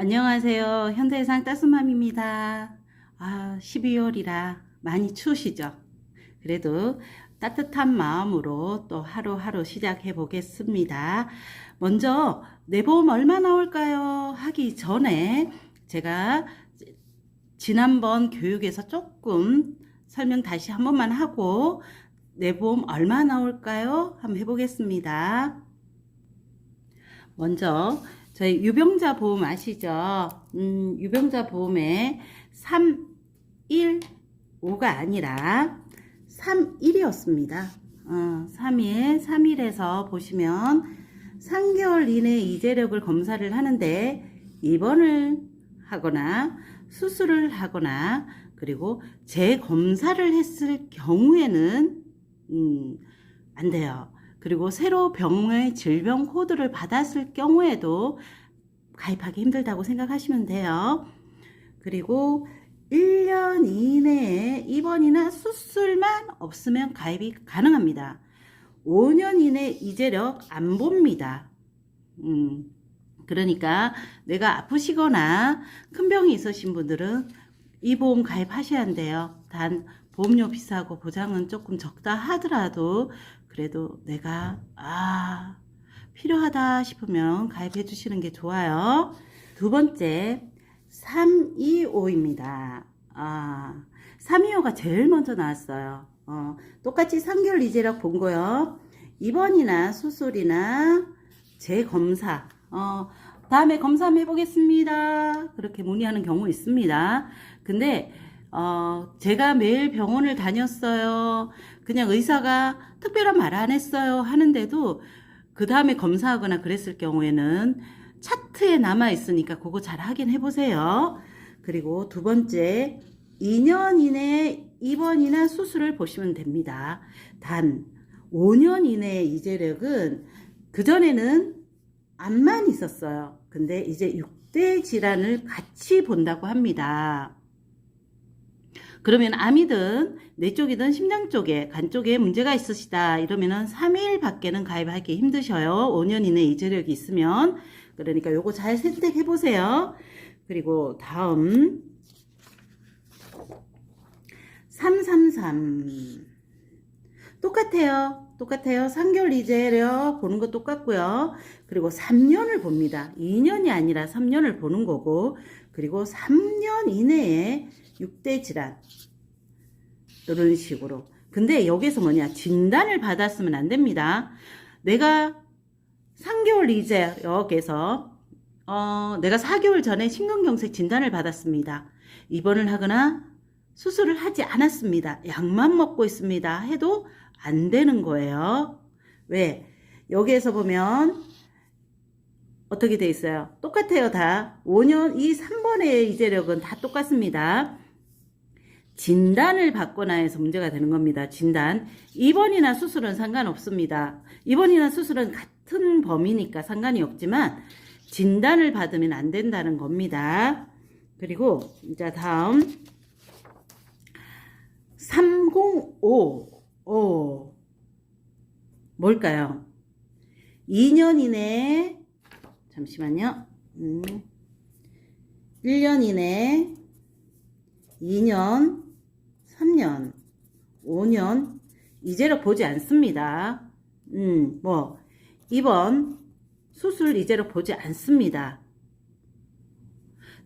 안녕하세요. 현대해상 따스맘입니다. 12월이라 많이 추우시죠? 그래도 따뜻한 마음으로 또 하루하루 시작해 보겠습니다. 먼저 내보험 얼마 나올까요? 하기 전에 제가 지난번 교육에서 조금 설명 다시 한 번만 하고 내보험 얼마 나올까요? 한번 해보겠습니다. 먼저 저희 유병자 보험 아시죠? 유병자 보험에 315가 아니라 31이었습니다. 3일에서 보시면 3개월 이내 이재력을 검사를 하는데 입원을 하거나 수술을 하거나 그리고 재검사를 했을 경우에는 안 돼요. 그리고 새로 병의 질병 코드를 받았을 경우에도 가입하기 힘들다고 생각하시면 돼요. 그리고 1년 이내에 입원이나 수술만 없으면 가입이 가능합니다. 5년 이내 이재력 안 봅니다. 그러니까 내가 아프시거나 큰 병이 있으신 분들은 이 보험 가입하셔야 한대요. 단 보험료 비싸고 보장은 조금 적다 하더라도 그래도 내가 필요하다 싶으면 가입해 주시는 게 좋아요. 두 번째 325입니다. 325가 제일 먼저 나왔어요. 똑같이 3개월 이재력 본 거요. 입원이나 수술이나 재검사 다음에 검사 한번 해보겠습니다. 그렇게 문의하는 경우 있습니다. 근데 제가 매일 병원을 다녔어요. 그냥 의사가 특별한 말 안 했어요 하는데도 그 다음에 검사하거나 그랬을 경우에는 차트에 남아 있으니까 그거 잘 확인해 보세요. 그리고 두 번째 2년 이내 입원이나 수술을 보시면 됩니다. 단 5년 이내의 이재력은 그전에는 암만 있었어요. 근데 이제 6대 질환을 같이 본다고 합니다. 그러면 암이든 뇌 쪽이든 심장 쪽에 간 쪽에 문제가 있으시다 이러면은 3일 밖에는 가입하기 힘드셔요. 5년 이내 이재력이 있으면. 그러니까 요거 잘 선택해 보세요. 그리고 다음 333 똑같아요. 3개월 이재력 보는 거 똑같고요. 그리고 3년을 봅니다. 2년이 아니라 3년을 보는 거고, 그리고 3년 이내에 6대 질환 이런 식으로. 근데 여기서 뭐냐, 진단을 받았으면 안 됩니다. 내가 3개월 이재력에서 내가 4개월 전에 심근경색 진단을 받았습니다. 입원을 하거나 수술을 하지 않았습니다. 약만 먹고 있습니다. 해도 안 되는 거예요. 왜? 여기에서 보면 어떻게 돼 있어요? 똑같아요. 다 5년 이 3번의 이재력은 다 똑같습니다. 진단을 받거나 해서 문제가 되는 겁니다. 진단. 입원이나 수술은 상관없습니다. 입원이나 수술은 같은 범위니까 상관이 없지만 진단을 받으면 안 된다는 겁니다. 그리고 이제 다음 305 뭘까요? 2년 이내에 잠시만요. 1년 이내에 2년 3년 5년 이재력 보지 않습니다. 입원 수술 이재력 보지 않습니다.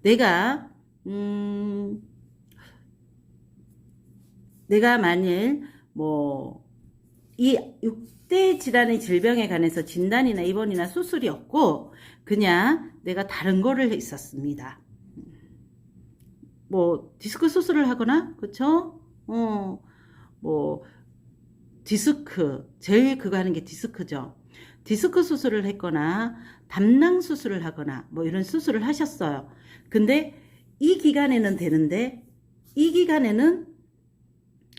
내가 만일 이 6대 질환의 질병에 관해서 진단이나 입원이나 수술이 없고 그냥 내가 다른 거를 했었습니다. 디스크 수술을 하거나, 그쵸? 디스크, 제일 그거 하는 게 디스크죠. 디스크 수술을 했거나, 담낭 수술을 하거나, 이런 수술을 하셨어요. 근데 이 기간에는 되는데, 이 기간에는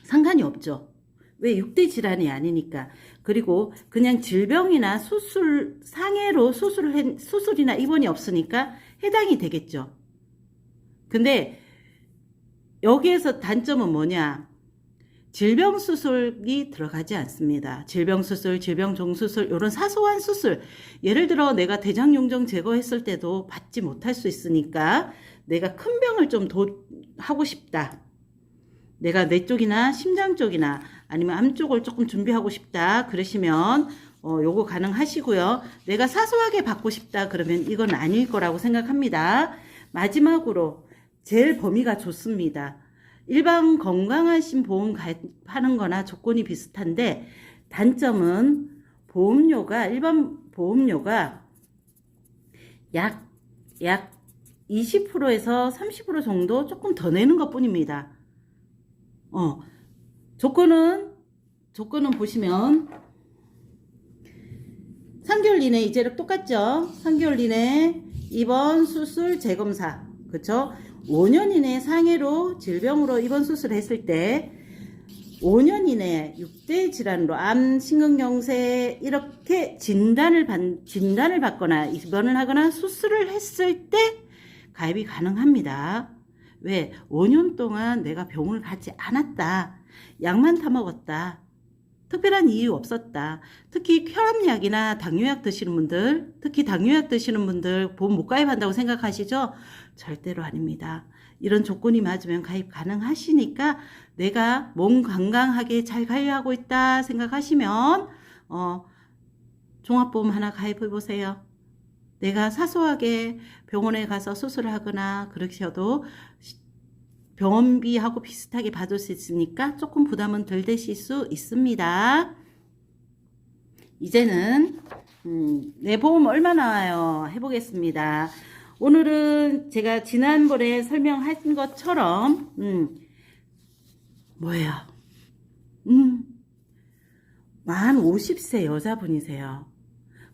상관이 없죠. 왜? 6대 질환이 아니니까. 그리고 그냥 질병이나 수술, 상해로 수술이나 입원이 없으니까 해당이 되겠죠. 근데 여기에서 단점은 뭐냐? 질병 수술이 들어가지 않습니다. 질병 수술, 질병 종수술 이런 사소한 수술, 예를 들어 내가 대장용종 제거했을 때도 받지 못할 수 있으니까 내가 큰 병을 좀 하고 싶다. 내가 뇌 쪽이나 심장 쪽이나 아니면 암 쪽을 조금 준비하고 싶다 그러시면 요거 가능하시고요. 내가 사소하게 받고 싶다 그러면 이건 아닐 거라고 생각합니다. 마지막으로 제일 범위가 좋습니다. 일반 건강하신 보험 가입하는 거나 조건이 비슷한데 단점은 보험료가 일반 보험료가 약 20%에서 30% 정도 조금 더 내는 것 뿐입니다. 조건은 보시면 3개월 이내 이제랑 똑같죠? 3개월 이내 입원, 수술, 재검사. 그쵸? 5년 이내 상해로 질병으로 입원 수술했을 때 5년 이내에 6대 질환으로 암, 심근경색 이렇게 진단을 받거나 입원을 하거나 수술을 했을 때 가입이 가능합니다. 왜? 5년 동안 내가 병을 가지 않았다. 약만 타먹었다. 특별한 이유 없었다. 특히 혈압약이나 당뇨약 드시는 분들, 특히 당뇨약 드시는 분들 보험 못 가입한다고 생각하시죠? 절대로 아닙니다. 이런 조건이 맞으면 가입 가능하시니까 내가 몸 건강하게 잘 관리하고 있다 생각하시면 종합보험 하나 가입해 보세요. 내가 사소하게 병원에 가서 수술을 하거나 그러셔도 병원비하고 비슷하게 받을 수 있으니까 조금 부담은 덜 되실 수 있습니다. 이제는 내 보험 얼마 나와요? 해보겠습니다. 오늘은 제가 지난번에 설명한 것처럼 뭐예요? 만 50세 여자분이세요.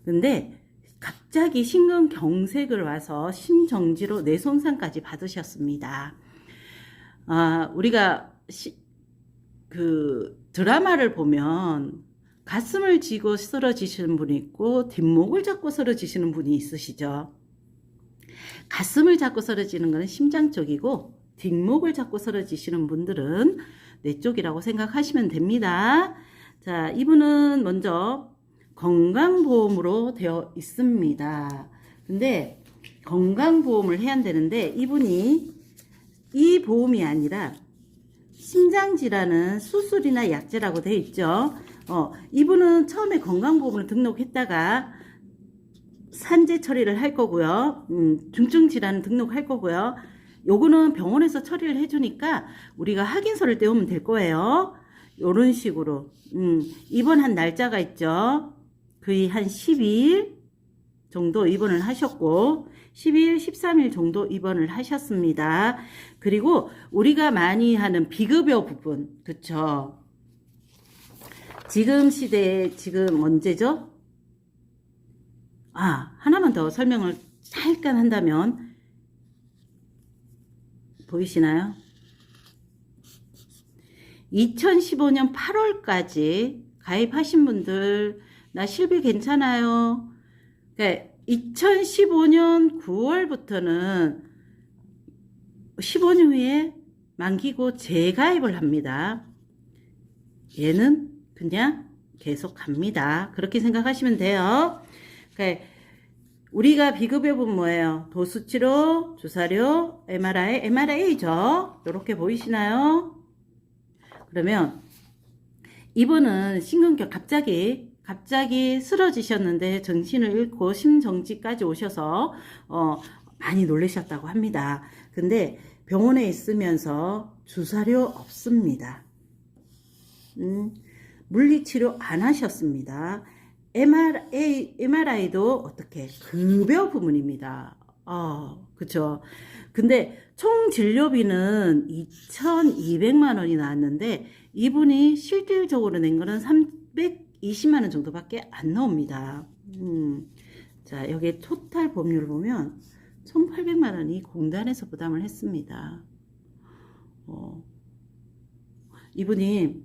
근데 갑자기 심근경색을 와서 심정지로 뇌손상까지 받으셨습니다. 우리가 그 드라마를 보면 가슴을 쥐고 쓰러지시는 분이 있고 뒷목을 잡고 쓰러지시는 분이 있으시죠. 가슴을 잡고 쓰러지는 것은 심장 쪽이고 뒷목을 잡고 쓰러지시는 분들은 뇌 쪽이라고 생각하시면 됩니다. 자, 이분은 먼저 건강보험으로 되어 있습니다. 근데 건강보험을 해야 되는데 이분이 이 보험이 아니라 심장질환은 수술이나 약제라고 되어 있죠. 이분은 처음에 건강보험을 등록했다가 산재 처리를 할 거고요. 중증질환은 등록할 거고요. 요거는 병원에서 처리를 해주니까 우리가 확인서를 떼오면 될 거예요. 요런 식으로 입원한 날짜가 있죠. 거의 한 12일 정도 입원을 하셨고 12일, 13일 정도 입원을 하셨습니다. 그리고 우리가 많이 하는 비급여 부분, 그쵸? 지금 시대에 지금 언제죠? 하나만 더 설명을 잠깐 한다면 보이시나요? 2015년 8월까지 가입하신 분들 나 실비 괜찮아요. 그러니까 2015년 9월부터는 15년 후에 만기고 재가입을 합니다. 얘는 그냥 계속 갑니다. 그렇게 생각하시면 돼요. 그러니까 우리가 비급여분 뭐예요? 도수치료, 주사료, MRI죠. 이렇게 보이시나요? 그러면 이분은 심근경 갑자기 쓰러지셨는데 정신을 잃고 심정지까지 오셔서 많이 놀라셨다고 합니다. 근데 병원에 있으면서 주사료 없습니다. 물리치료 안 하셨습니다. MRI도 어떻게 급여 부문입니다. 그쵸. 근데 총 진료비는 2,200만 원이 나왔는데 이분이 실질적으로 낸 거는 320만 원 정도밖에 안 나옵니다. 자, 여기 토탈 보험료를 보면 1,800만 원이 공단에서 부담을 했습니다. 이분이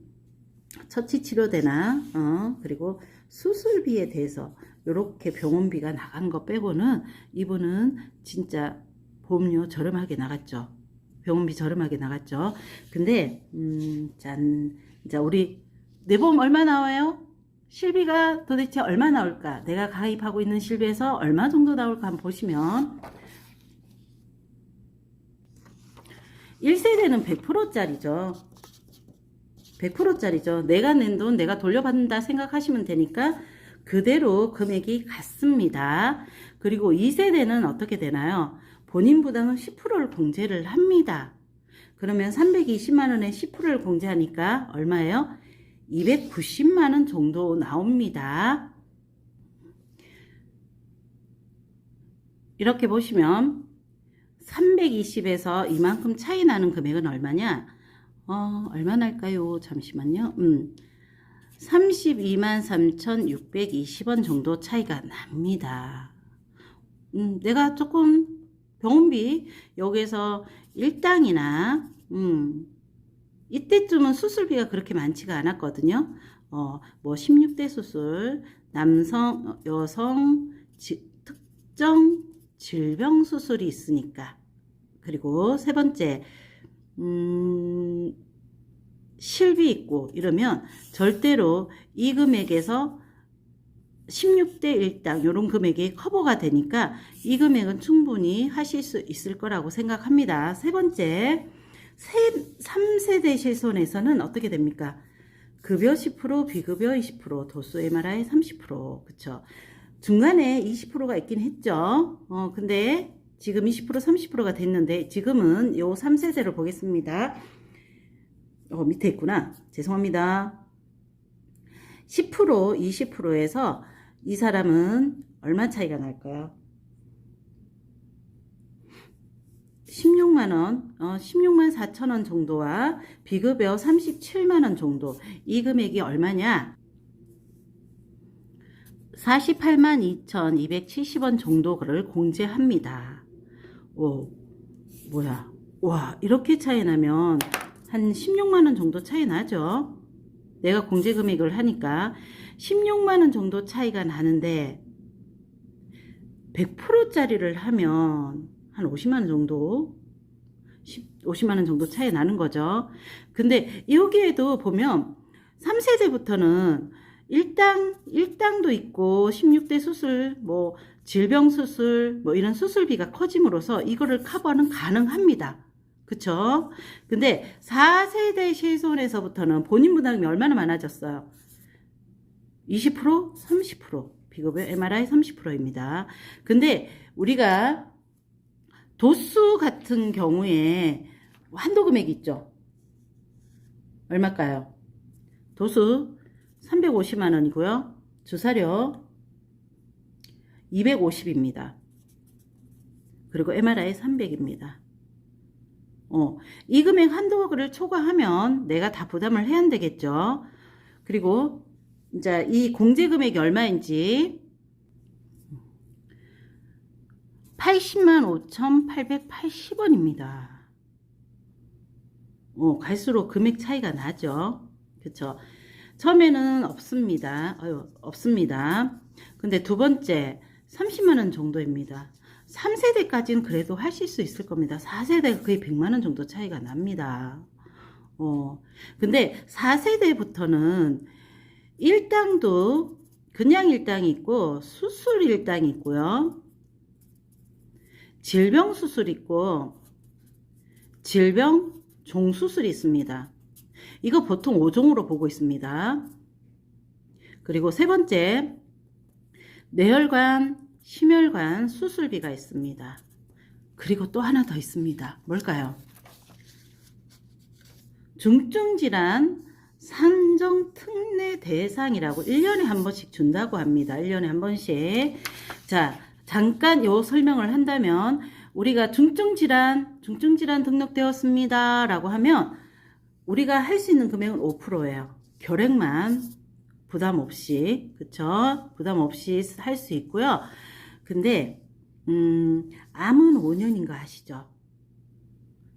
처치치료대나 그리고 수술비에 대해서 이렇게 병원비가 나간 거 빼고는 이분은 진짜 보험료 저렴하게 나갔죠. 병원비 저렴하게 나갔죠. 근데 짠, 자, 우리 내보험 얼마 나와요? 실비가 도대체 얼마 나올까? 내가 가입하고 있는 실비에서 얼마 정도 나올까 한번 보시면 1세대는 100%짜리죠. 100%짜리죠. 내가 낸 돈 내가 돌려받는다 생각하시면 되니까 그대로 금액이 같습니다. 그리고 2세대는 어떻게 되나요? 본인 부담은 10%를 공제를 합니다. 그러면 320만원에 10%를 공제하니까 얼마예요? 290만원 정도 나옵니다. 이렇게 보시면 320에서 이만큼 차이 나는 금액은 얼마냐? 얼마 날까요? 잠시만요. 32만 3,620원 정도 차이가 납니다. 내가 조금 병원비 여기에서 일당이나 이때쯤은 수술비가 그렇게 많지가 않았거든요. 뭐 16대 수술, 남성, 여성, 특정 질병 수술이 있으니까. 그리고 세 번째, 실비 있고 이러면 절대로 이 금액에서 16대 1당 이런 금액이 커버가 되니까 이 금액은 충분히 하실 수 있을 거라고 생각합니다. 세 번째, 3세대 실손에서는 어떻게 됩니까? 급여 10%, 비급여 20%, 도수 MRI 30%, 그쵸? 중간에 20%가 있긴 했죠. 근데 지금 20%, 30%가 됐는데 지금은 요 3세대를 보겠습니다. 밑에 있구나. 죄송합니다. 10%, 20%에서 이 사람은 얼마 차이가 날까요? 16만원, 16만 4천원 정도와 비급여 37만원 정도. 이 금액이 얼마냐? 48만 2,270원 정도를 공제합니다. 오, 뭐야. 와, 이렇게 차이 나면 한 16만원 정도 차이 나죠? 내가 공제 금액을 하니까 16만원 정도 차이가 나는데 100%짜리를 하면 한 50만원 정도 50만원 정도 차이 나는 거죠. 근데 여기에도 보면 3세대부터는 일당도 있고 16대 수술, 뭐 질병 수술, 뭐 이런 수술비가 커짐으로써 이거를 커버는 가능합니다. 그쵸? 근데 4세대 실손에서부터는 본인 부담이 얼마나 많아졌어요? 20%? 30%. 비급여 MRI 30%입니다. 근데 우리가 도수 같은 경우에 한도 금액이 있죠. 얼마일까요? 도수 350만원이고요. 주사료 250입니다. 그리고 MRI 300입니다. 이 금액 한도를 초과하면 내가 다 부담을 해야 되겠죠. 그리고 이제 이 공제 금액이 얼마인지 80만 5,880원입니다. 갈수록 금액 차이가 나죠. 그쵸? 처음에는 없습니다. 없습니다. 근데 두 번째 30만원 정도입니다. 3세대까지는 그래도 하실 수 있을 겁니다. 4세대가 거의 100만원 정도 차이가 납니다. 근데 4세대부터는 일당도 그냥 일당이 있고 수술 일당이 있고요. 질병 수술 있고 질병 종수술이 있습니다. 이거 보통 5종으로 보고 있습니다. 그리고 세 번째, 뇌혈관, 심혈관 수술비가 있습니다. 그리고 또 하나 더 있습니다. 뭘까요? 중증질환 산정특례 대상이라고 1년에 한 번씩 준다고 합니다. 1년에 한 번씩. 자, 잠깐 요 설명을 한다면 우리가 중증질환 등록되었습니다 라고 하면 우리가 할 수 있는 금액은 5%예요. 결핵만 부담 없이, 그쵸? 부담 없이 할 수 있고요. 근데 암은 5년인 거 아시죠?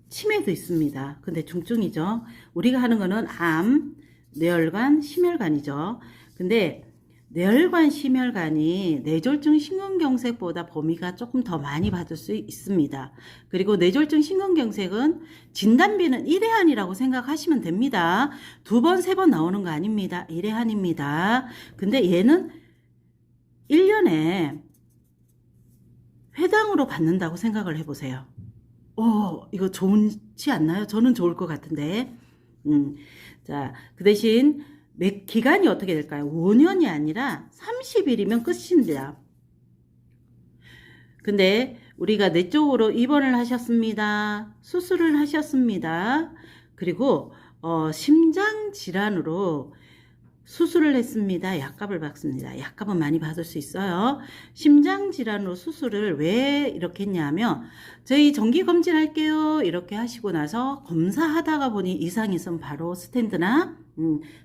치매도 있습니다. 근데 중증이죠. 우리가 하는 거는 암, 뇌혈관, 심혈관이죠. 근데 뇌혈관 심혈관이 뇌졸중 심근경색보다 범위가 조금 더 많이 받을 수 있습니다. 그리고 뇌졸중 심근경색은 진단비는 1회 한이라고 생각하시면 됩니다. 2번, 3번 나오는 거 아닙니다. 1회 한입니다. 근데 얘는 1년에 회당으로 받는다고 생각을 해보세요. 이거 좋지 않나요? 저는 좋을 것 같은데. 자, 그 대신 기간이 어떻게 될까요? 5년이 아니라 30일이면 끝입니다. 근데 우리가 뇌 쪽으로 입원을 하셨습니다. 수술을 하셨습니다. 그리고 심장 질환으로 수술을 했습니다. 약값을 받습니다. 약값은 많이 받을 수 있어요. 심장질환으로 수술을 왜 이렇게 했냐면 저희 정기검진 할게요 이렇게 하시고 나서 검사하다가 보니 이상이 있으면 바로 스탠드나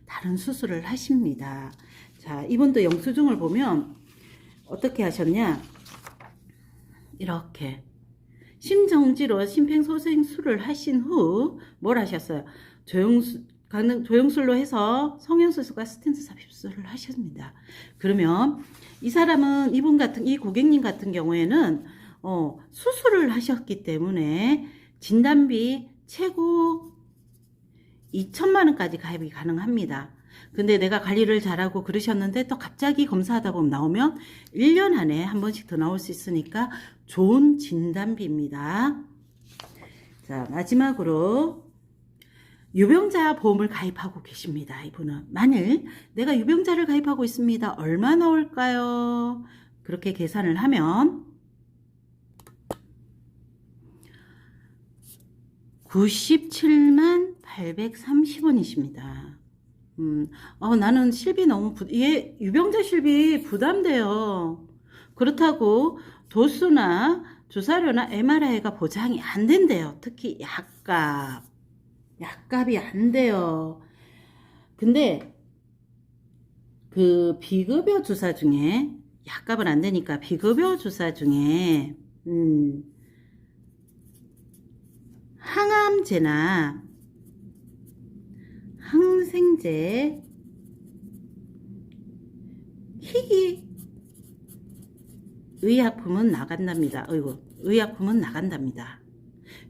다른 수술을 하십니다. 자, 이분도 영수증을 보면 어떻게 하셨냐, 이렇게 심정지로 심폐소생술을 하신 후 뭘 하셨어요? 조영술로 해서 성형수술과 스텐트 삽입술을 하셨습니다. 그러면 이 사람은 이 고객님 같은 경우에는 수술을 하셨기 때문에 진단비 최고 2천만 원까지 가입이 가능합니다. 근데 내가 관리를 잘하고 그러셨는데 또 갑자기 검사하다 보면 나오면 1년 안에 한 번씩 더 나올 수 있으니까 좋은 진단비입니다. 자, 마지막으로 유병자 보험을 가입하고 계십니다. 이분은 만일 내가 유병자를 가입하고 있습니다. 얼마 나올까요? 그렇게 계산을 하면 97만 830원이십니다. 나는 실비 너무 유병자 실비 부담돼요. 그렇다고 도수나 주사료나 MRI가 보장이 안 된대요. 특히 약값이 안 돼요. 근데 그 비급여 주사 중에 약값은 안 되니까 비급여 주사 중에 항암제나 항생제, 희귀 의약품은 나간답니다. 의약품은 나간답니다.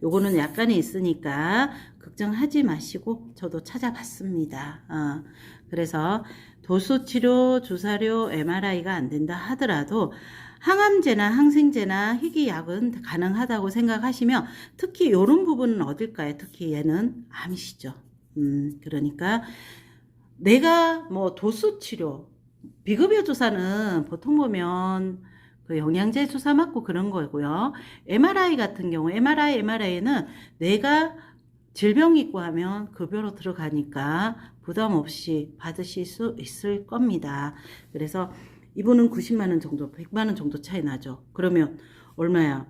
요거는 약간이 있으니까 걱정하지 마시고 저도 찾아봤습니다. 그래서 도수치료, 주사료, MRI가 안 된다 하더라도 항암제나 항생제나 희귀약은 가능하다고 생각하시면 특히 이런 부분은 어딜까요? 특히 얘는 암이시죠. 그러니까 내가 뭐 도수치료, 비급여 주사는 보통 보면 그 영양제 주사 맞고 그런 거고요. MRI 같은 경우, MRI는 내가 질병 있고 하면 급여로 들어가니까 부담 없이 받으실 수 있을 겁니다. 그래서 이분은 90만 원 정도, 100만 원 정도 차이 나죠. 그러면 얼마야?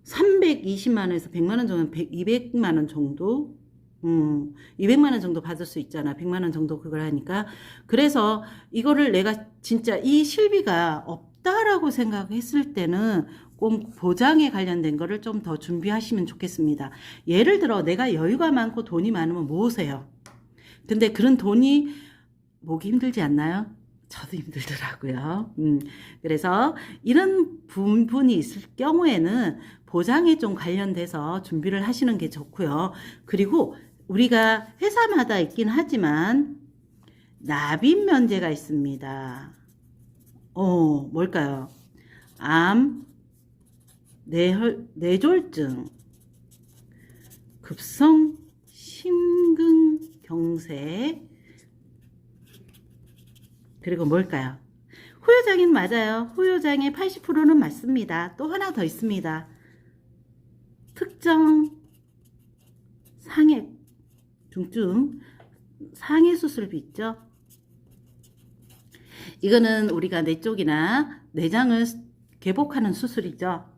320만 원에서 100만 원 정도, 200만 원 정도? 200만 원 정도 받을 수 있잖아. 100만 원 정도 그걸 하니까. 그래서 이거를 내가 진짜 이 실비가 없다라고 생각했을 때는 꼭 보장에 관련된 거를 좀 더 준비하시면 좋겠습니다. 예를 들어 내가 여유가 많고 돈이 많으면 모으세요. 근데 그런 돈이 모기 힘들지 않나요? 저도 힘들더라고요. 그래서 이런 부분이 있을 경우에는 보장에 좀 관련돼서 준비를 하시는 게 좋고요. 그리고 우리가 회사마다 있긴 하지만 납입 면제가 있습니다. 뭘까요? 암, 뇌졸중, 급성 심근경색, 그리고 뭘까요? 후유장애는 맞아요. 후유장애 80%는 맞습니다. 또 하나 더 있습니다. 특정 상해, 중증 상해 수술비 있죠. 이거는 우리가 뇌 쪽이나 내장을 개복하는 수술이죠.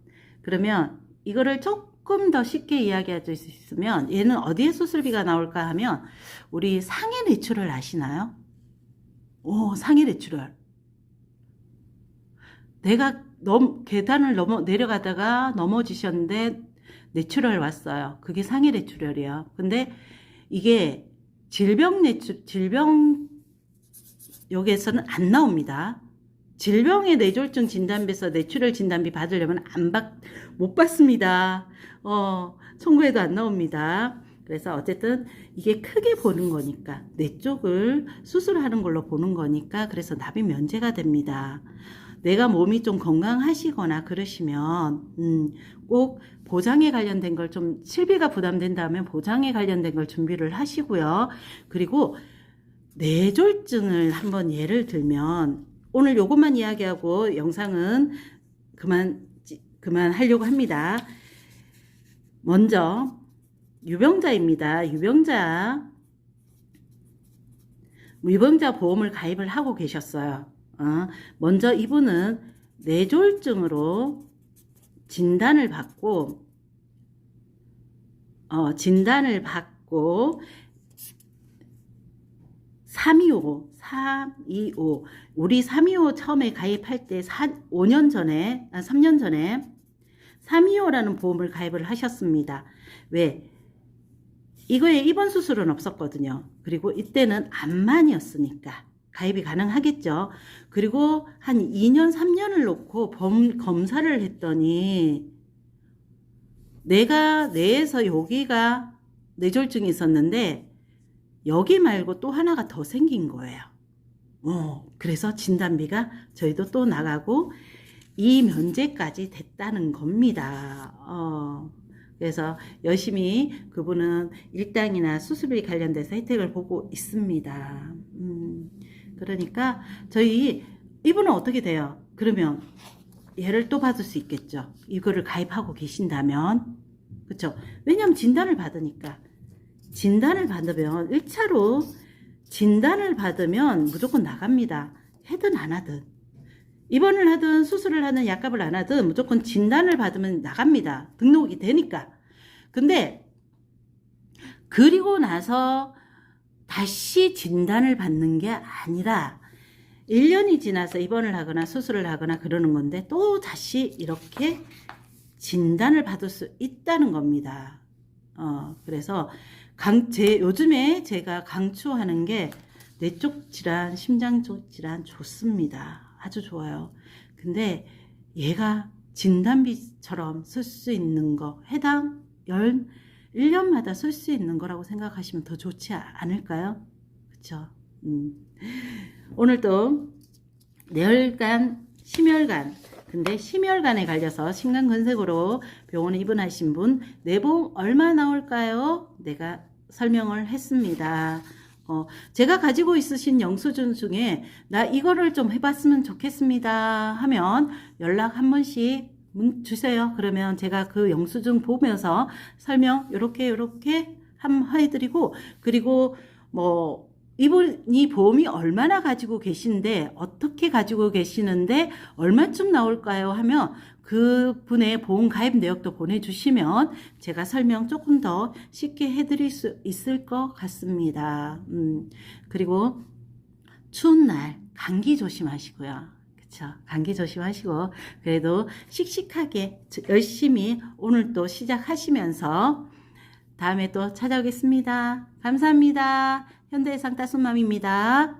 그러면 이거를 조금 더 쉽게 이야기할 수 있으면 얘는 어디에 수술비가 나올까 하면 우리 상해 뇌출혈 아시나요? 상해 뇌출혈. 내가 계단을 내려가다가 넘어지셨는데 뇌출혈 왔어요. 그게 상해 뇌출혈이에요. 근데 이게 질병 여기에서는 안 나옵니다. 질병의 뇌졸중 진단비에서 뇌출혈 진단비 받으려면 못 받습니다. 청구해도 안 나옵니다. 그래서 어쨌든 이게 크게 보는 거니까 뇌 쪽을 수술하는 걸로 보는 거니까 그래서 납입 면제가 됩니다. 내가 몸이 좀 건강하시거나 그러시면 꼭 보장에 관련된 걸 좀 실비가 부담된다면 보장에 관련된 걸 준비를 하시고요. 그리고 뇌졸중을 한번 예를 들면 오늘 요것만 이야기하고 영상은 그만 하려고 합니다. 먼저 유병자입니다. 유병자 보험을 가입을 하고 계셨어요. 먼저 이분은 뇌졸중으로 진단을 받고 325 우리 325 처음에 가입할 때 3년 전에 325라는 보험을 가입을 하셨습니다. 왜? 이거에 입원 수술은 없었거든요. 그리고 이때는 암만이었으니까 가입이 가능하겠죠. 그리고 한 2년 3년을 놓고 검사를 했더니 내가 뇌에서 여기가 뇌졸중이 있었는데 여기 말고 또 하나가 더 생긴 거예요. 그래서 진단비가 저희도 또 나가고 이 면제까지 됐다는 겁니다. 그래서 열심히 그분은 일당이나 수술비 관련돼서 혜택을 보고 있습니다. 그러니까 저희 이분은 어떻게 돼요? 그러면 얘를 또 받을 수 있겠죠. 이거를 가입하고 계신다면. 그렇죠? 왜냐하면 진단을 받으니까. 진단을 받으면 1차로 진단을 받으면 무조건 나갑니다. 하든 안 하든. 입원을 하든 수술을 하든 약값을 안 하든 무조건 진단을 받으면 나갑니다. 등록이 되니까. 근데 그리고 나서 다시 진단을 받는 게 아니라 1년이 지나서 입원을 하거나 수술을 하거나 그러는 건데 또 다시 이렇게 진단을 받을 수 있다는 겁니다. 그래서 요즘에 제가 강추하는 게 뇌 쪽 질환, 심장 쪽 질환 좋습니다. 아주 좋아요. 근데 얘가 진단비처럼 쓸 수 있는 거 해당 1년마다 쓸 수 있는 거라고 생각하시면 더 좋지 않을까요? 그쵸? 오늘도 뇌혈관, 심혈관 근데 심혈관에 걸려서 심근근색으로 병원에 입원하신 분 뇌보험 얼마 나올까요? 내가 설명을 했습니다. 제가 가지고 있으신 영수증 중에 나 이거를 좀 해봤으면 좋겠습니다 하면 연락 한 번씩 주세요. 그러면 제가 그 영수증 보면서 설명 요렇게 한번 해드리고 그리고 이분이 보험이 얼마나 가지고 계신데 어떻게 가지고 계시는데 얼마쯤 나올까요 하면 그분의 보험 가입 내역도 보내주시면 제가 설명 조금 더 쉽게 해드릴 수 있을 것 같습니다. 그리고 추운 날 감기 조심하시고요. 그쵸? 감기 조심하시고 그래도 씩씩하게 열심히 오늘 또 시작하시면서 다음에 또 찾아오겠습니다. 감사합니다. 현대해상 따순맘입니다.